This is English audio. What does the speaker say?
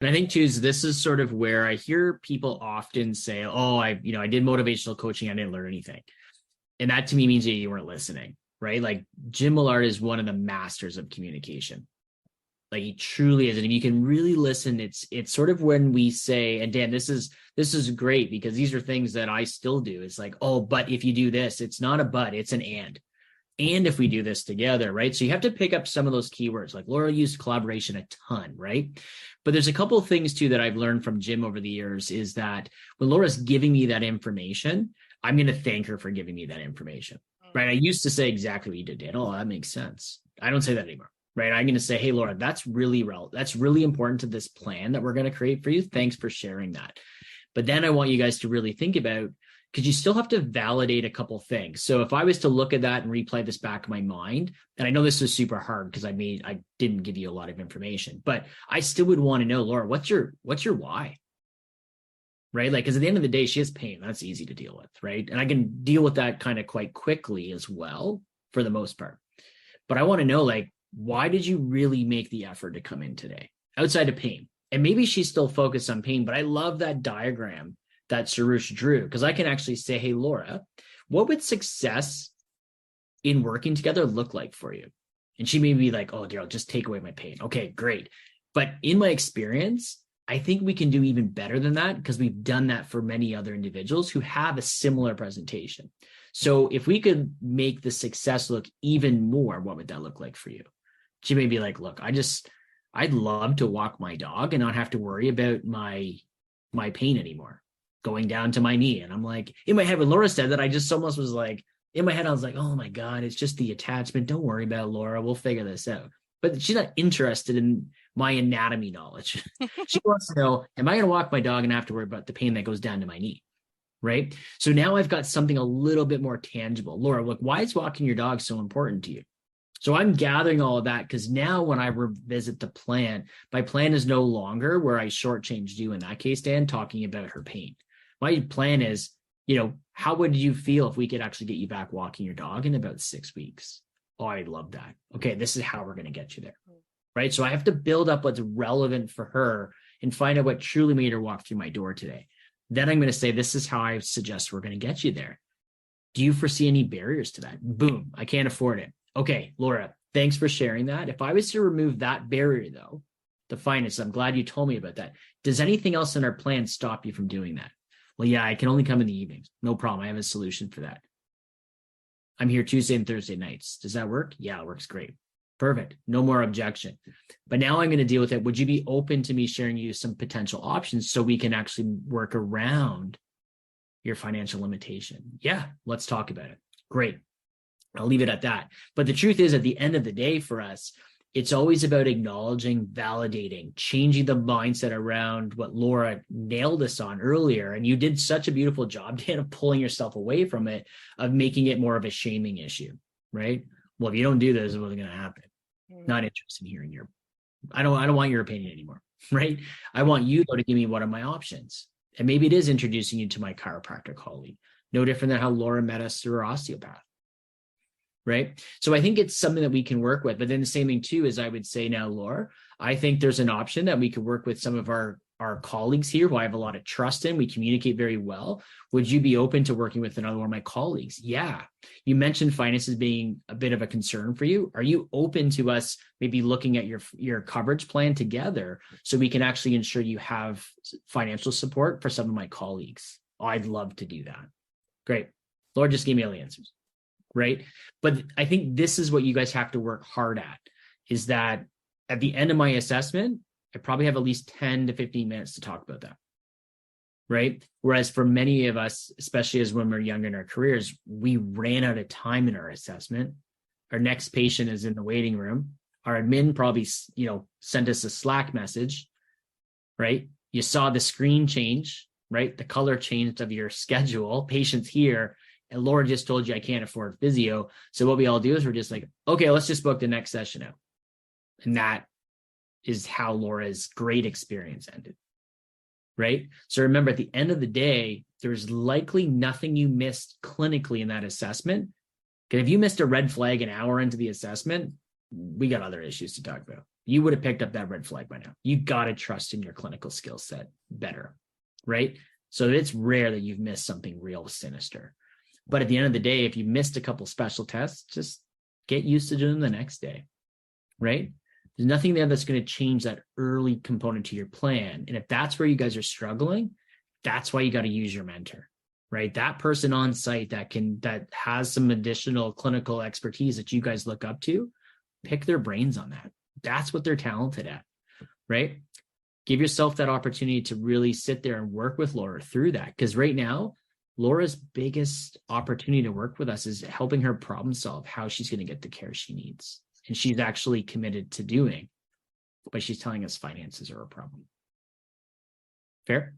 And I think too, is this is sort of where I hear people often say, oh, I did motivational coaching. I didn't learn anything. And that to me means that you weren't listening, right? Like Jim Millard is one of the masters of communication. Like he truly is. And if you can really listen, it's sort of when we say, and Dan, this is great because these are things that I still do. It's like, oh, but if you do this, it's not a but, it's an and. And if we do this together, right? So you have to pick up some of those keywords. Like Laura used collaboration a ton, right? But there's a couple of things too that I've learned from Jim over the years is that when Laura's giving me that information, I'm going to thank her for giving me that information, right? I used to say exactly what you did, Dan. Oh, that makes sense. I don't say that anymore, right? I'm going to say, hey, Laura, that's really relevant. That's really important to this plan that we're going to create for you. Thanks for sharing that. But then I want you guys to really think about, because you still have to validate a couple things. So if I was to look at that and replay this back in my mind, and I know this is super hard because I didn't give you a lot of information, but I still would want to know, Laura, what's your why? Right? Like, because at the end of the day, she has pain. That's easy to deal with, right? And I can deal with that kind of quite quickly as well, for the most part. But I want to know, like, why did you really make the effort to come in today outside of pain? And maybe she's still focused on pain, but I love that diagram that Sarush drew, because I can actually say, hey, Laura, what would success in working together look like for you? And she may be like, oh, Daryl, just take away my pain. Okay, great. But in my experience, I think we can do even better than that because we've done that for many other individuals who have a similar presentation. So if we could make the success look even more, what would that look like for you? She may be like, look, I'd love to walk my dog and not have to worry about my pain anymore, going down to my knee. And I'm like, in my head, when Laura said that, I just almost was like, in my head, I was like, oh my God, it's just the attachment. Don't worry about it, Laura. We'll figure this out. But she's not interested in my anatomy knowledge. She wants to know, am I going to walk my dog and have to worry about the pain that goes down to my knee? Right. So now I've got something a little bit more tangible. Laura, look, why is walking your dog so important to you? So I'm gathering all of that because now when I revisit the plan, my plan is no longer where I shortchanged you in that case, Dan, talking about her pain. My plan is, how would you feel if we could actually get you back walking your dog in about 6 weeks? Oh, I love that. Okay, this is how we're going to get you there, right? So I have to build up what's relevant for her and find out what truly made her walk through my door today. Then I'm going to say, this is how I suggest we're going to get you there. Do you foresee any barriers to that? Boom, I can't afford it. Okay, Laura, thanks for sharing that. If I was to remove that barrier, though, the finance, I'm glad you told me about that. Does anything else in our plan stop you from doing that? Well, yeah, I can only come in the evenings. No problem. I have a solution for that. I'm here Tuesday and Thursday nights. Does that work? Yeah, it works great. Perfect. No more objection. But now I'm going to deal with it. Would you be open to me sharing you some potential options so we can actually work around your financial limitation? Yeah, let's talk about it. Great. I'll leave it at that. But the truth is, at the end of the day for us, it's always about acknowledging, validating, changing the mindset around what Laura nailed us on earlier. And you did such a beautiful job, Dan, of pulling yourself away from it, of making it more of a shaming issue, right? Well, if you don't do this, what's going to happen? Not interested in hearing I don't want your opinion anymore, right? I want you though to give me what are my options. And maybe it is introducing you to my chiropractor colleague. No different than how Laura met us through her osteopath. Right. So I think it's something that we can work with. But then the same thing too is I would say now, Laura, I think there's an option that we could work with some of our colleagues here who I have a lot of trust in. We communicate very well. Would you be open to working with another one of my colleagues? Yeah. You mentioned finances being a bit of a concern for you. Are you open to us maybe looking at your coverage plan together so we can actually ensure you have financial support for some of my colleagues? Oh, I'd love to do that. Great. Laura just gave me all the answers. Right. But I think this is what you guys have to work hard at, is that at the end of my assessment, I probably have at least 10 to 15 minutes to talk about that. Right. Whereas for many of us, especially as when we're younger in our careers, we ran out of time in our assessment. Our next patient is in the waiting room. Our admin probably, sent us a Slack message. Right. You saw the screen change, right? The color changed of your schedule, patients here. And Laura just told you I can't afford physio. So what we all do is we're just like, okay, let's just book the next session out. And that is how Laura's great experience ended. Right? So remember, at the end of the day, there's likely nothing you missed clinically in that assessment. Because if you missed a red flag an hour into the assessment, we got other issues to talk about. you would have picked up that red flag by now. You got to trust in your clinical skill set better, right? So it's rare that you've missed something real sinister. But at the end of the day, if you missed a couple special tests, just get used to doing them the next day, right? There's nothing there that's going to change that early component to your plan. And if that's where you guys are struggling, that's why you got to use your mentor, right? That person on site that has some additional clinical expertise that you guys look up to, pick their brains on that. That's what they're talented at, right? Give yourself that opportunity to really sit there and work with Laura through that. Because right now, Laura's biggest opportunity to work with us is helping her problem solve how she's going to get the care she needs. And she's actually committed to doing, but she's telling us finances are a problem. Fair?